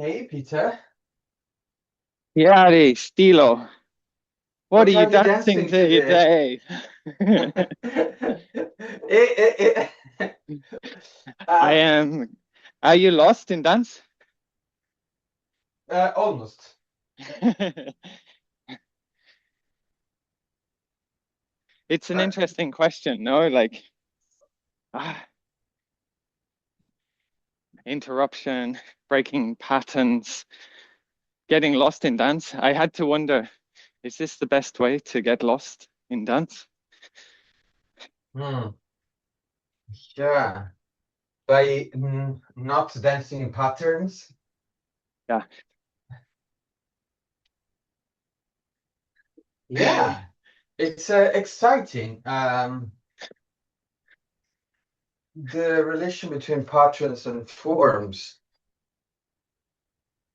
Hey, Peter. Yari, Stilo, what are What you are you dancing dancing to today? today? I Um, am. Are you lost in dance? Almost. It's an Uh, interesting question, no? Like, ah, interruption, breaking patterns, getting lost in dance. I had to wonder, is this the best way to get lost in dance? hmm, yeah. By not dancing in patterns. Yeah. Yeah, it's exciting. The relation between patterns and forms,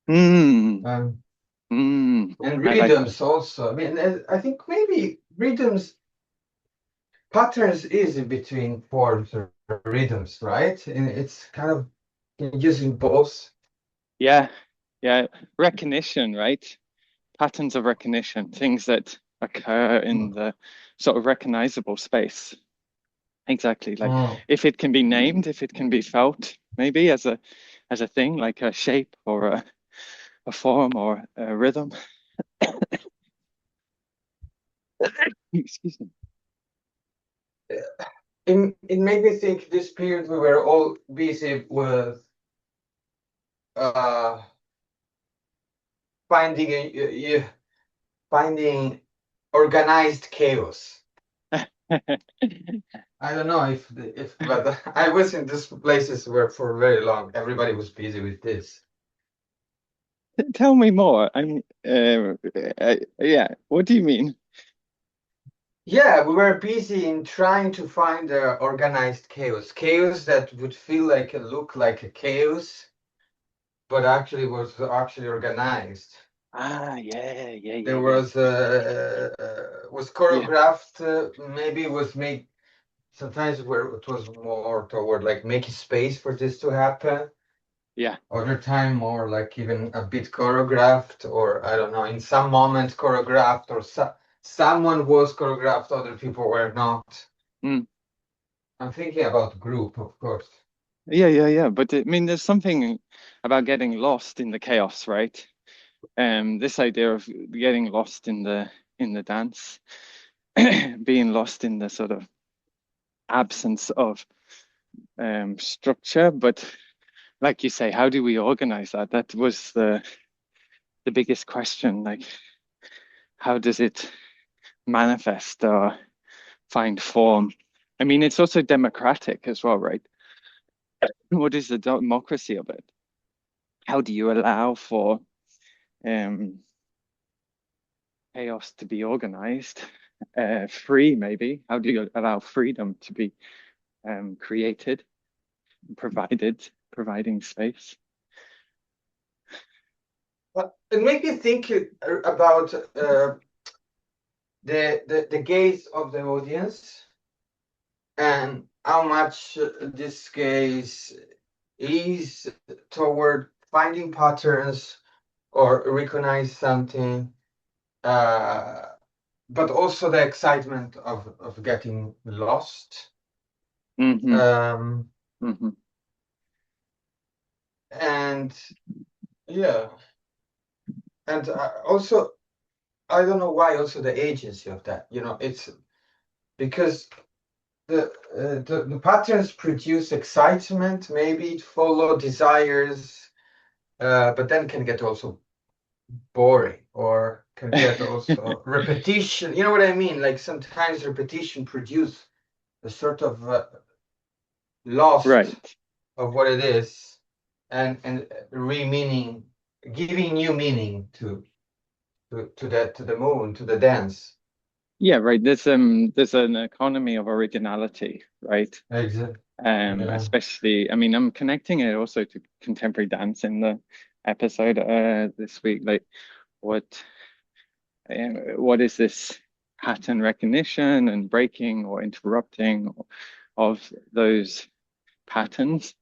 Hmm. um, Hmm. and I like that. rhythms also. I mean, I think maybe rhythms, patterns is in between forms or rhythms, right? And it's kind of using both. Yeah. Yeah. Recognition, right? Patterns of recognition, things that occur in the sort of recognizable space. Exactly. Like Mm. if it can be named, if it can be felt, maybe as a thing, like a shape or a form or a rhythm. Excuse me. It made me think this period we were all busy with uh, finding finding organized chaos. I don't know if but I was in these places where for very long everybody was busy with this. Tell me more. Yeah. What do you mean? Yeah, we were busy in trying to find organized chaos, chaos that would feel like a look like a chaos, but actually was actually organized. Ah, yeah, yeah, yeah, There yeah, was yeah, choreographed, maybe was made sometimes where it was more toward like making space for this to happen. yeah. Other time more like even a bit choreographed, or I don't know, in some moments choreographed, or someone was choreographed, other people were not. Mm. I'm thinking about group, of course. Yeah, yeah, yeah. But I mean, there's something about getting lost in the chaos, right? This idea of getting lost in the dance, being lost in the sort of absence of structure. But like you say, how do we organize that? That was the biggest question. Like, how does it manifest or find form? I mean, it's also democratic as well, right? What is the democracy of it? How do you allow for um, chaos to be organized? Free, maybe. How do you allow freedom to be created, providing space? But it made me think about the gaze of the audience and how much this gaze is toward finding patterns or recognize something, uh, but also the excitement of getting lost. Hmm. Um, Hmm. and yeah, and also, I don't know why also the agency of that, it's because the patterns produce excitement, maybe it follow desires, but then can get also boring or can get also repetition. You know what I mean? Like sometimes repetition produce a sort of lost Right. of what it is, and re-meaning, giving new meaning to the moon, to the dance. Yeah, right. There's an economy of originality, right? Exactly. Yeah. Especially, I mean, I'm connecting it also to contemporary dance in the episode this week. Like, what what is this pattern recognition and breaking or interrupting of those patterns?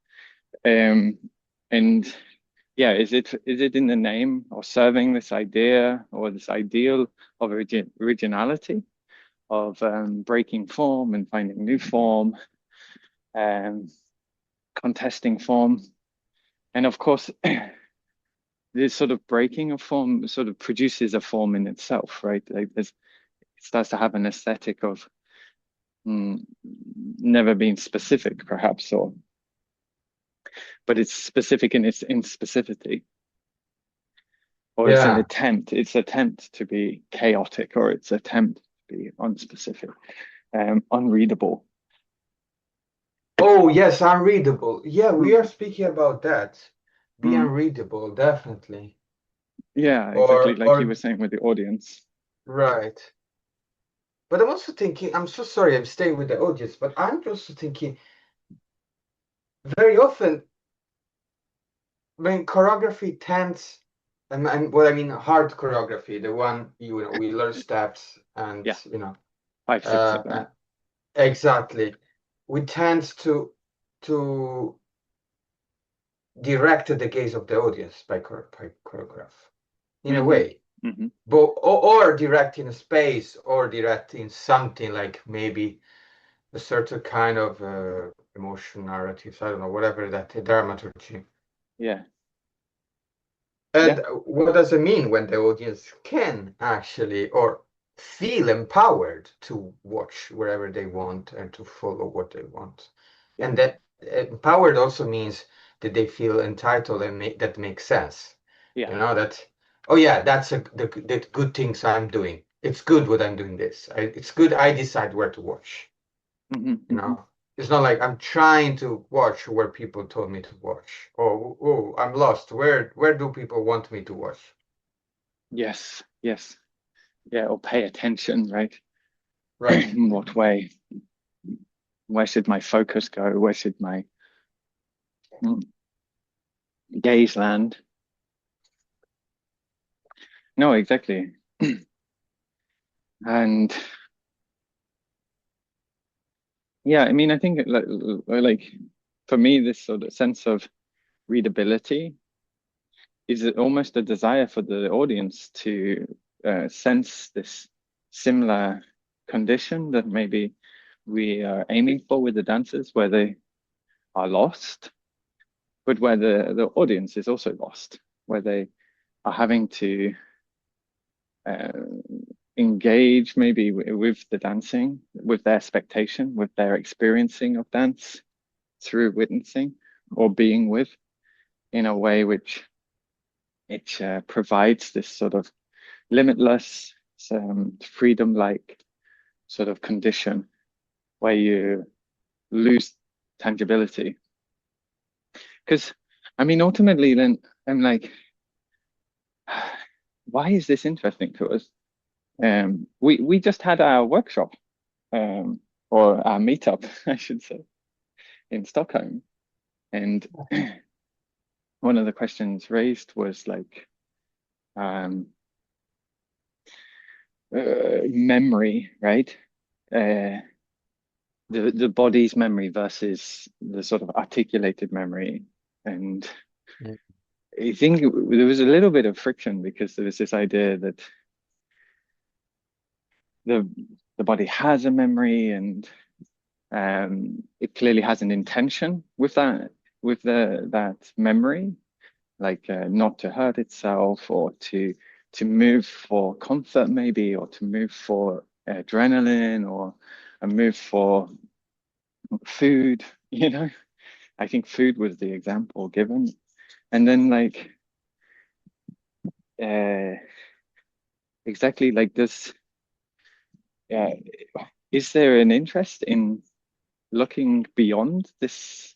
Um, and yeah, is it in the name or serving this idea or this ideal of originality, of breaking form and finding new form, um, contesting form, and of course, this sort of breaking of form sort of produces a form in itself, right? Like it starts to have an aesthetic of mm, never being specific, perhaps, or but it's specific in its inspecificity, or Yeah. it's attempt to be chaotic, or it's attempt to be unspecific, unreadable. Oh, yes, unreadable. Yeah, we are Mm, speaking about that. Be mm. unreadable, definitely. Yeah, exactly, Or like you were saying with the audience. right. But I'm also thinking, I'm so sorry, I'm staying with the audience, but I'm also thinking very often when choreography tends, and what I mean hard choreography, the one we learn steps and Yeah, 5, 6 of them. exactly, we tend to direct the gaze of the audience by choreograph in a Hmm. way, Hmm. but or direct in a space or direct in something like maybe a certain kind of emotion narratives. I don't know, whatever that dramaturgy. Yeah, yeah. And what does it mean when the audience can actually or feel empowered to watch wherever they want and to follow what they want? Yeah. And that empowered also means that they feel entitled and that makes sense. Yeah. You know, that, oh yeah, that's the good things I'm doing. It's good what I'm doing this. It's good I decide where to watch. Hmm. You Hmm. know, it's not like I'm trying to watch where people told me to watch. Oh, I'm lost. Where do people want me to watch? Yes, yes. Yeah, or pay attention, right? Right. In what way? Where should my focus go? Where should my mm, gaze land? No, exactly. And yeah, I mean, I think like for me, this sort of sense of readability is almost a desire for the audience to sense this similar condition that maybe we are aiming for with the dancers, where they are lost, but where the audience is also lost, where they are having to uh, engage maybe with the dancing, with their expectation, with their experiencing of dance through witnessing or being with in a way which it provides this sort of limitless, freedom-like sort of condition where you lose tangibility. Because, I mean, ultimately, then I'm like, why is this interesting to us? We just had our workshop, um, or our meetup, I should say, in Stockholm, and one of the questions raised was like um, memory, right? Uh, the body's memory versus the sort of articulated memory, and Mm. I think there was a little bit of friction because there was this idea that the the body has a memory and it clearly has an intention with that memory, like not to hurt itself or to move for comfort maybe, or to move for adrenaline, or a move for food. I think food was the example given. And then like uh, exactly like this. Uh, is there an interest in looking beyond this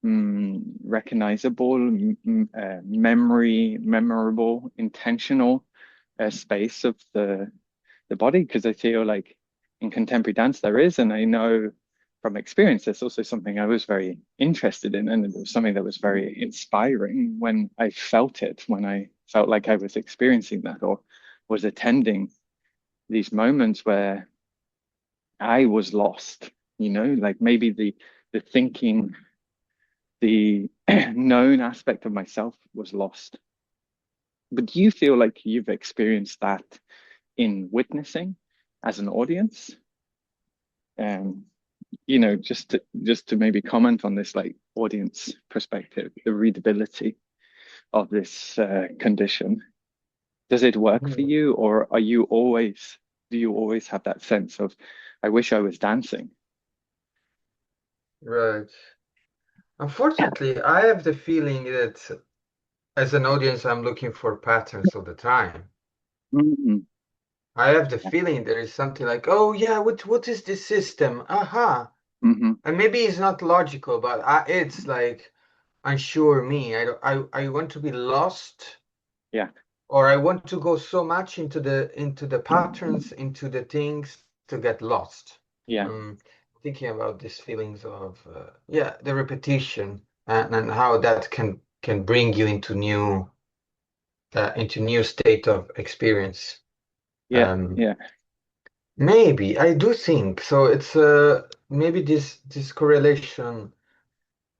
recognizable, memorable, intentional space of the body? Because I feel like in contemporary dance there is, and I know from experience there's also something I was very interested in, and it was something that was very inspiring when I felt it, when I felt like I was experiencing that or was attending these moments where I was lost, like maybe the thinking, the known aspect of myself was lost. But do you feel like you've experienced that in witnessing as an audience? Um, just to maybe comment on this like audience perspective, the readability of this condition. Does it work for Hmm. you, or do you always have that sense of, I wish I was dancing? Right. Unfortunately, I have the feeling that as an audience, I'm looking for patterns all the time. Mm-hmm. I have the feeling there is something like, oh yeah, what is this system? Aha. Mm-hmm. And maybe it's not logical, but it's like unsure me. I don't, I want to be lost, Yeah, or I want to go so much into the patterns, into the things to get lost. yeah, Um, Thinking about these feelings of yeah, the repetition and how that can bring you into new state of experience. yeah, Um, yeah. Maybe I do think so. It's maybe this correlation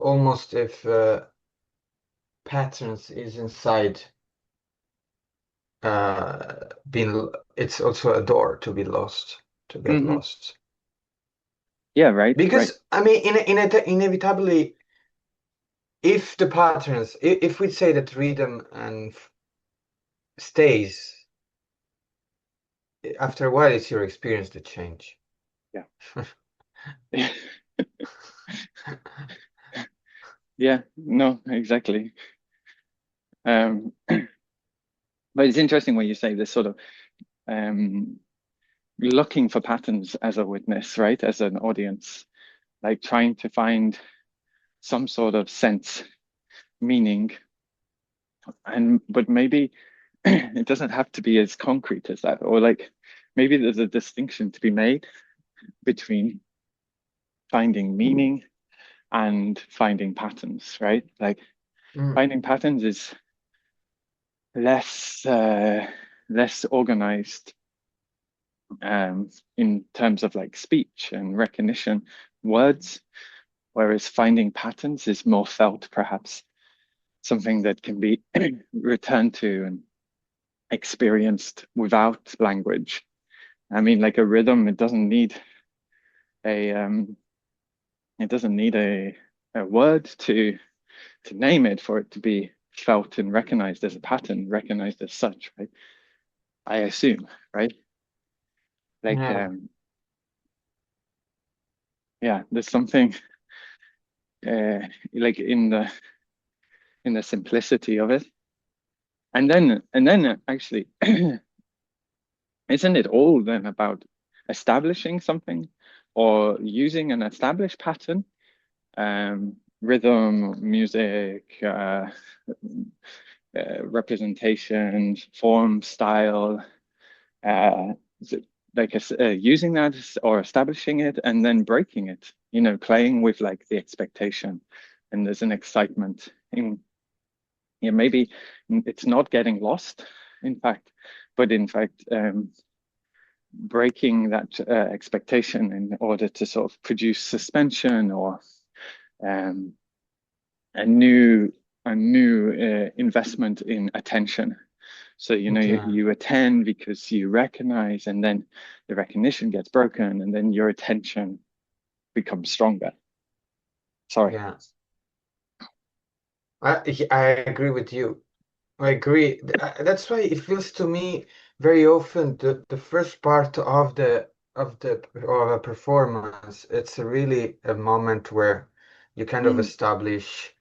almost if patterns is inside being it's also a door to be lost, to get Mm-hmm. lost. Yeah, right, right. Because I mean, inevitably, if the patterns, if we say that rhythm and stays, after a while, it's your experience that change. Yeah. Yeah, no, exactly. But it's interesting when you say this sort of um, looking for patterns as a witness, right? As an audience, like trying to find some sort of sense, meaning, and but maybe it doesn't have to be as concrete as that, or like maybe there's a distinction to be made between finding meaning and finding patterns, right? Like Mm, finding patterns is less less organized in terms of like speech and recognition words, whereas finding patterns is more felt, perhaps something that can be returned to and experienced without language. I mean, like a rhythm, a it doesn't need a word to name it for it to be felt and recognized as a pattern, recognized as such, right? I assume, right? Like, yeah. yeah, there's something uh, like in the simplicity of it, and then actually, isn't it all then about establishing something or using an established pattern, rhythm, music, representation, form, style, uh, like using that or establishing it and then breaking it, playing with like the expectation, and there's an excitement in, maybe it's not getting lost, in fact, but in fact, breaking that expectation in order to sort of produce suspension or um, a new investment in attention. So Okay. you attend because you recognize, and then the recognition gets broken, and then your attention becomes stronger. Sorry. Yeah. I agree with you. I agree. That's why it feels to me very often the first part of a performance, it's really a moment where you kind of Mm, establish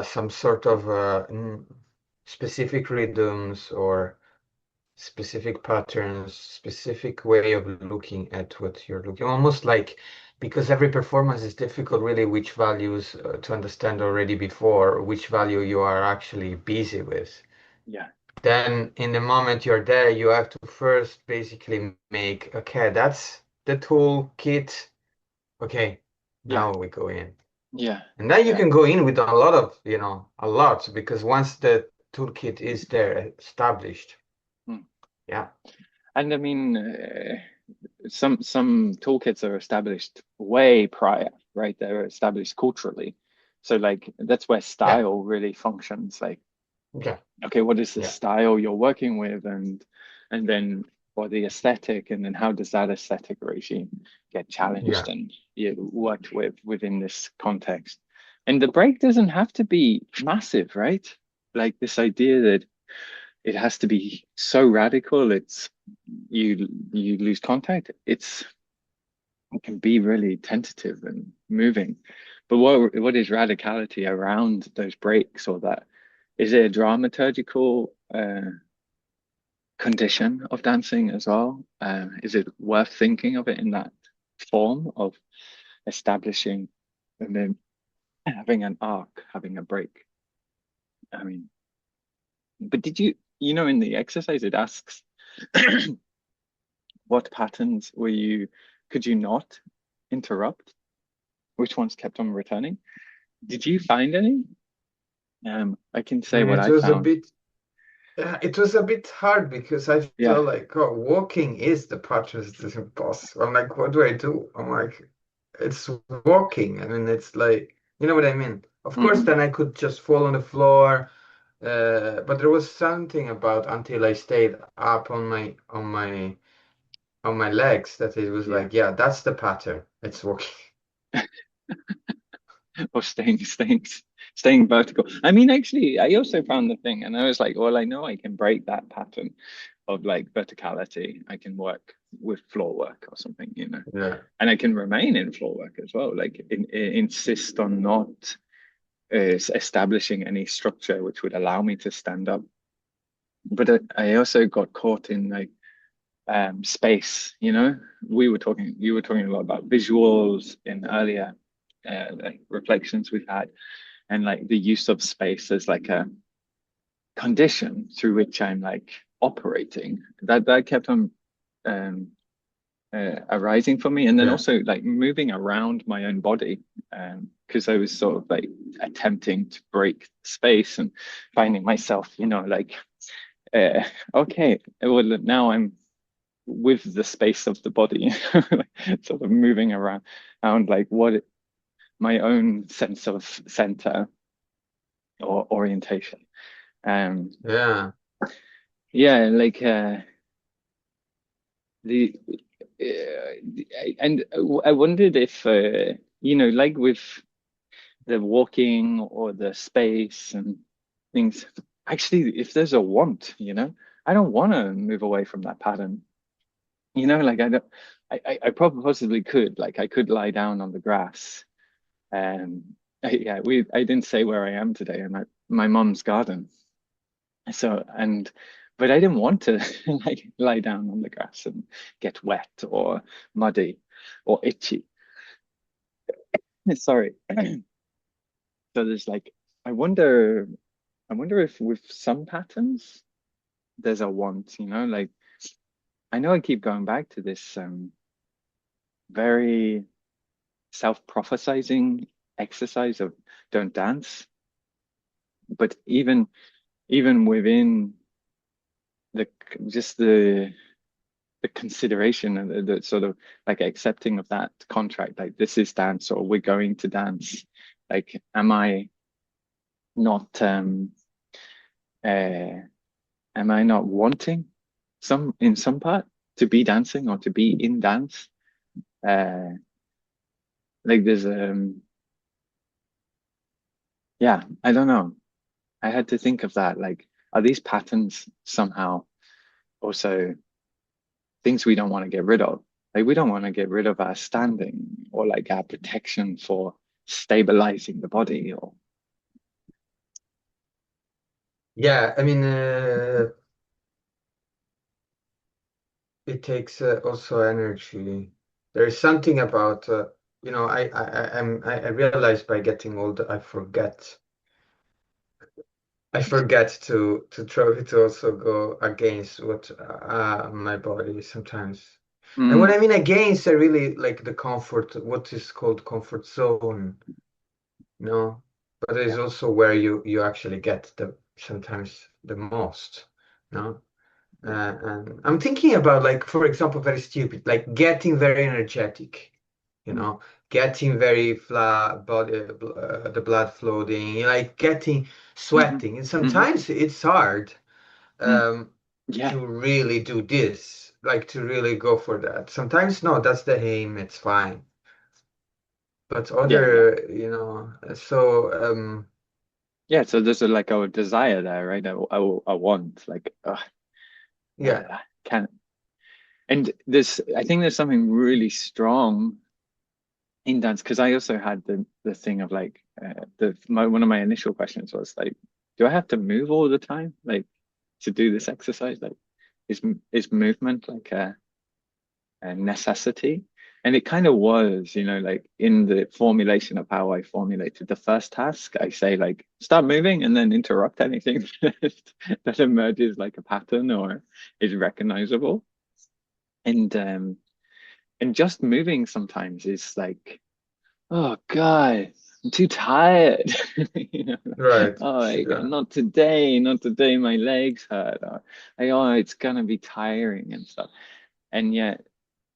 some sort of specific rhythms or specific patterns, specific way of looking at what you're looking. Almost like because every performance is difficult, really, which values to understand already before, which value you are actually busy with. Yeah, Then in the moment you're there, you have to first basically make, okay, that's the tool kit. Okay, yeah, now we go in. yeah, And then you yeah. can go in with a lot of, a lot, because once the toolkit is there established, Mm. yeah, And I mean, some toolkits are established way prior, right? They're established culturally. So like that's where yeah, style really functions. Like, okay, okay, what is the yeah, style you're working with, and then or the aesthetic, and then how does that aesthetic regime get challenged yeah, and worked with within this context? And the break doesn't have to be massive, right? Like this idea that it has to be so radical, it's you lose contact. It can be really tentative and moving. But what is radicality around those breaks or that? Is it a dramaturgical condition of dancing as well? Is it worth thinking of it in that form of establishing and then having an arc, having a break? I mean, but did in the exercise it asks what patterns could you not interrupt? Which ones kept on returning? Did you find any? I can say what It I was a found. bit, it was a bit hard because I Yeah. felt like, oh, walking is the patterns is impossible. I'm like, what do I do? I'm like, it's walking. I mean, it's like, you know what I mean? Of course, Hmm. then I could just fall on the floor. But there was something about until I stayed up on my legs that it was Yeah. like, yeah, that's the pattern. It's working. Or staying vertical. I mean, actually, I also found the thing, and I was like, well, I know I can break that pattern of like verticality. I can work with floor work or something, Yeah, and I can remain in floor work as well. Like insist on not establishing any structure which would allow me to stand up. But I also got caught in like space. You were talking a lot about visuals in earlier like reflections we've had, and like the use of space as like a condition through which I'm like operating. That kept on um, arising for me, and then yeah, also like moving around my own body, because I was sort of like attempting to break space and finding myself, like uh, okay, well now I'm with the space of the body, sort of moving around like my own sense of center or orientation. Um, yeah, yeah, like the and I wondered if like with the walking or the space and things, actually, if there's a want, I don't want to move away from that pattern. Like I don't, I probably possibly could, like I could lie down on the grass. Yeah, I didn't say where I am today. I'm at my mom's garden. So, but I didn't want to like lie down on the grass and get wet or muddy or itchy. Sorry. So there's like, I wonder, I wonder if with some patterns there's a want, like I know I keep going back to this very self-prophesizing exercise of don't dance, but even within the just the consideration and the sort of like accepting of that contract, like this is dance or we're going to dance. Like, am I not uh am I not wanting in some part to be dancing or to be in dance? Uh like there's yeah, I don't know. I had to think of that. Like, are these patterns somehow also things we don't want to get rid of? Like, we don't want to get rid of our standing or like our protection for stabilizing the body or Yeah, I mean, it takes also energy. There is something about I realize by getting older, I forget to try to also go against what my body sometimes. And what Mm, I mean against, I really like the comfort, what is called comfort zone, you know. But yeah. there's also where you actually get the sometimes the most, you know. And I'm thinking about, like, for example, very stupid, like getting very energetic, you Mm, know, getting very flat body, the blood flowing, like getting hmm sweating. And hmm sometimes it's hard mm, um, yeah. to really do this, like to really go for that. Sometimes no, that's the aim, it's fine. But Yeah, yeah. other, so Yeah, so there's like a desire there, right? I want like yeah, can and this I think there's something really strong in dance because I also had the thing of like one of my initial questions was like, do I have to move all the time like to do this exercise? Like, is is movement like a necessity? And it kind of was, like in the formulation of how I formulated the first task, I say like start moving and then interrupt anything that emerges like a pattern or is recognizable. And and just moving sometimes is like, oh God, I'm too tired. right, Oh, yeah, not today, not today, my legs hurt. Or, oh, it's gonna be tiring and stuff. And yet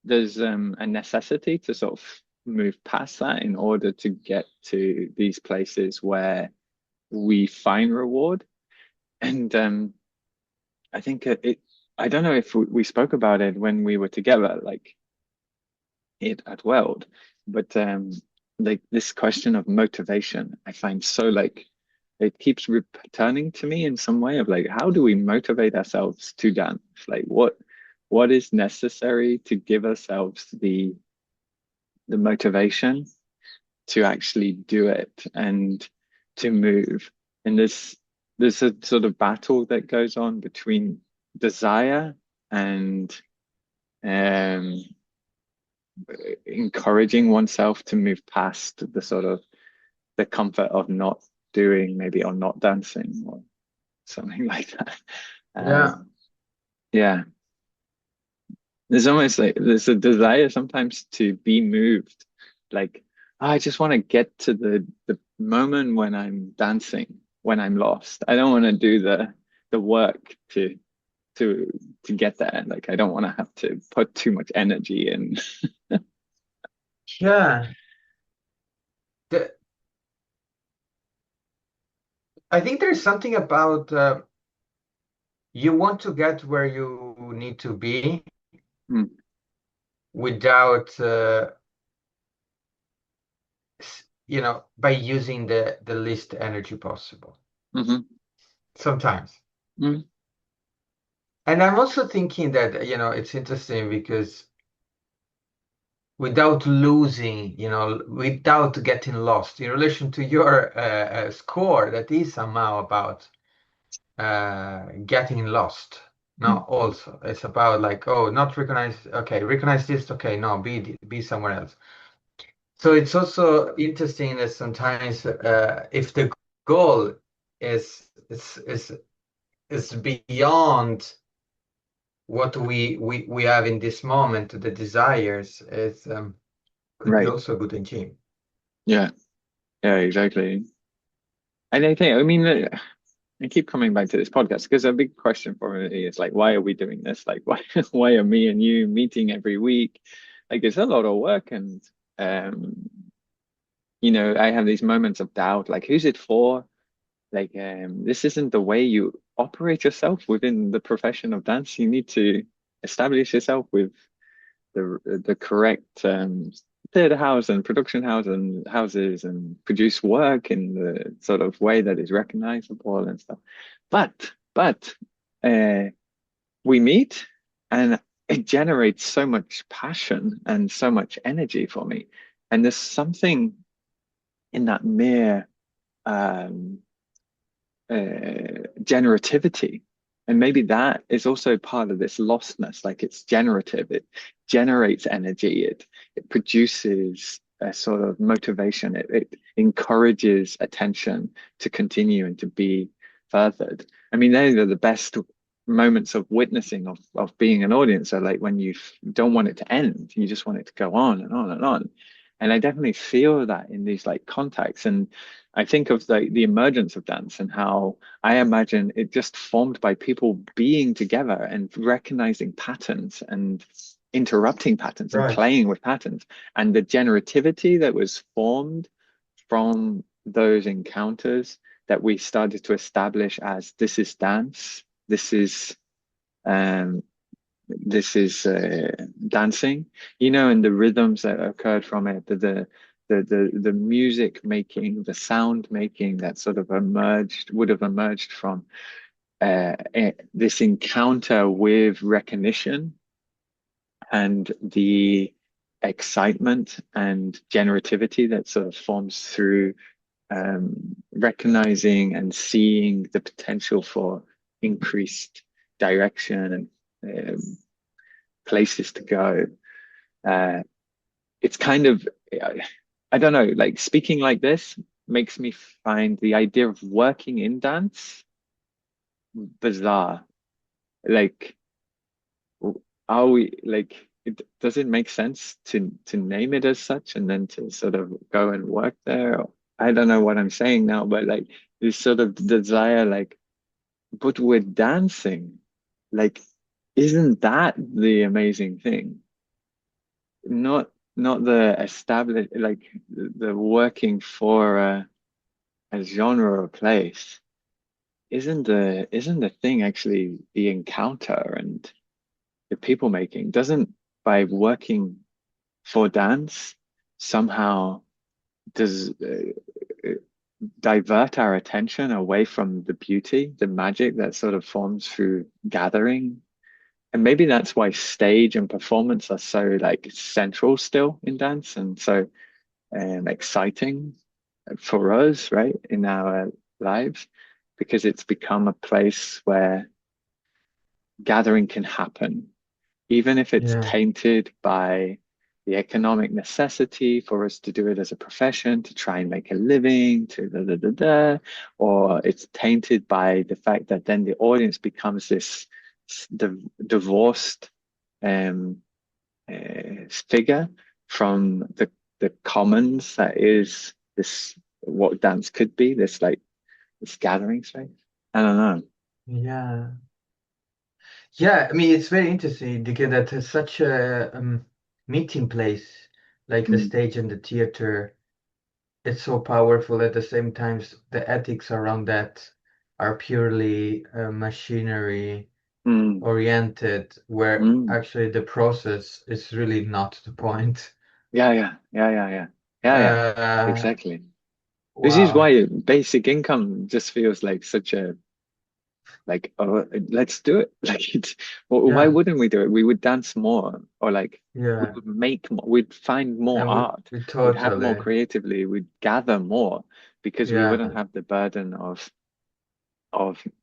there's a necessity to sort of move past that in order to get to these places where we find reward. And I think I don't know if we spoke about it when we were together, like it at Weld, but like this question of motivation, I find so like it keeps returning to me in some way of like, how do we motivate ourselves to dance? Like what is necessary to give ourselves the motivation to actually do it and to move. And there's a sort of battle that goes on between desire and um, encouraging oneself to move past the sort of the comfort of not doing maybe or not dancing or something like that. yeah, Um, yeah, there's almost like there's a desire sometimes to be moved. Like, I just want to get to the moment when I'm dancing, when I'm lost. I don't want to do the work to to get there. Like, I don't want to have to put too much energy in. yeah. The, I think there's something about you want to get where you need to be Mm, without by using the least energy possible hmm sometimes. mm, And I'm also thinking that it's interesting because without losing, without getting lost in relation to your score, that is somehow about getting lost. mm. No, also it's about like, oh, not recognize, okay, recognize this, okay, no, be somewhere else. So it's also interesting that sometimes if the goal is is is is beyond what we have in this moment, the desires, it could be Right. also a good engine. Yeah. Yeah, exactly. And I think, I mean, I keep coming back to this podcast because a big question for me is like, why are we doing this? Like, why why are me and you meeting every week? Like, it's a lot of work, and um, I have these moments of doubt. Like, who's it for? Like, this isn't the way you operate yourself within the profession of dance. You need to establish yourself with the correct theatre house and production house and houses and produce work in the sort of way that is recognizable and stuff. But uh, we meet and it generates so much passion and so much energy for me. And there's something in that mere um, generativity. And maybe that is also part of this lostness. Like it's generative, it generates energy, it produces a sort of motivation, it encourages attention to continue and to be furthered. I mean, those are the best moments of witnessing of being an audience are like when you don't want it to end, you just want it to go on and on and on. And I definitely feel that in these like contacts. And I think of the emergence of dance and how I imagine it just formed by people being together and recognizing patterns and interrupting patterns and Right. playing with patterns. And the generativity that was formed from those encounters that we started to establish as this is dance, um, this is dancing, you know, and the rhythms that occurred from it, the music making, the sound making that sort of would have emerged from this encounter with recognition and the excitement and generativity that sort of forms through recognizing and seeing the potential for increased direction and places to go. Uh, it's kind of, I don't know, like speaking like this makes me find the idea of working in dance bizarre. Like, are we like, does it make sense to name it as such and then to sort of go and work there? I don't know what I'm saying now, but like this sort of desire, like, but we're dancing. Like, isn't that the amazing thing? Not the established like the working for a genre or place. Isn't the thing actually the encounter and the people making? Doesn't by working for dance somehow does divert our attention away from the beauty, the magic that sort of forms through gathering. And maybe that's why stage and performance are so like central still in dance and so exciting for us, right, in our lives, because it's become a place where gathering can happen, even if it's Yeah. tainted by the economic necessity for us to do it as a profession, to try and make a living, to or it's tainted by the fact that then the audience becomes this divorced um, figure from the commons that is this what dance could be, this like this gathering space. I don't know. Yeah. Yeah, I mean, it's very interesting because that is such a meeting place, like the Mm, stage and the theater. It's so powerful. At the same time, the ethics around that are purely machinery mm, oriented, where mm. actually the process is really not the point. Yeah, yeah, yeah, yeah, yeah, yeah, yeah. Uh, Exactly. This is wow. why basic income just feels like such a like oh let's do it. Like it's well, why Yeah, wouldn't we do it? We would dance more or like we yeah. would make more, we'd find more And art, we we'd have more totally, creatively, we'd gather more because we yeah, wouldn't have the burden of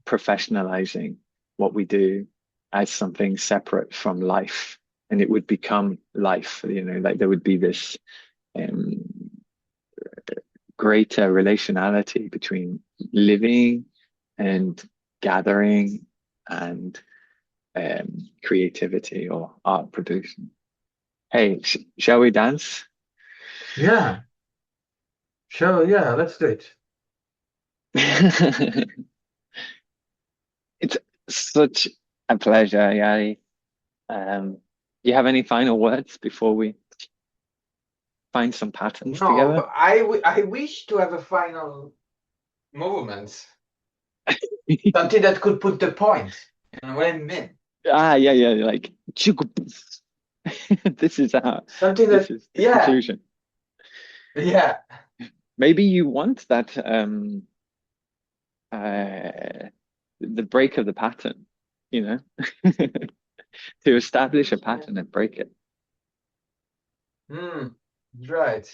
professionalizing what we do as something separate from life. And it would become life, you know, like there would be this um, greater relationality between living and gathering and creativity or art producing. Hey, shall we dance? yeah. Sure, yeah, let's do it. It's such a pleasure, Yari. Um, you have any final words before we find some patterns No, together? but I wish to have a final movement, something that could put the point. You know what I mean? Ah, yeah, yeah, like this is Something this that, is the yeah, conclusion. yeah, Maybe you want that uh the break of the pattern, you know, to establish a pattern and break it. hmm, right.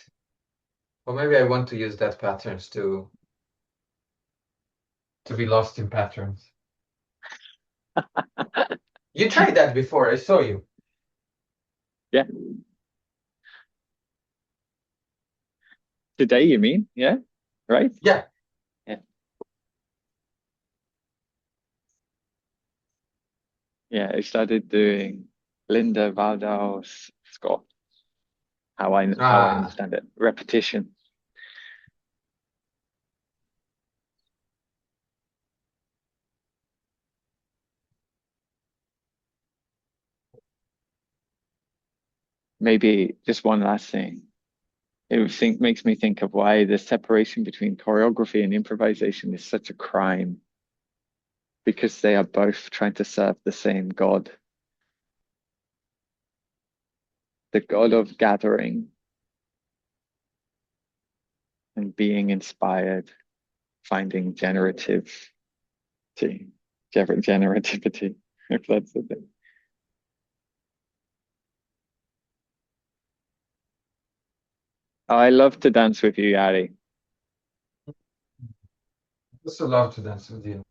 Or maybe I want to use that patterns to to be lost in patterns. You tried that before, I saw you. Yeah. Today, you mean? Yeah. Right? Yeah. Yeah. Yeah. I started doing Linda Valdau's Scott. How I Ah, understand it. Repetition. Maybe just one last thing. Makes me think of why the separation between choreography and improvisation is such a crime, because they are both trying to serve the same God, the God of gathering and being inspired, finding generativity, if that's the thing. I love to dance with you, Yari. I also love to dance with you.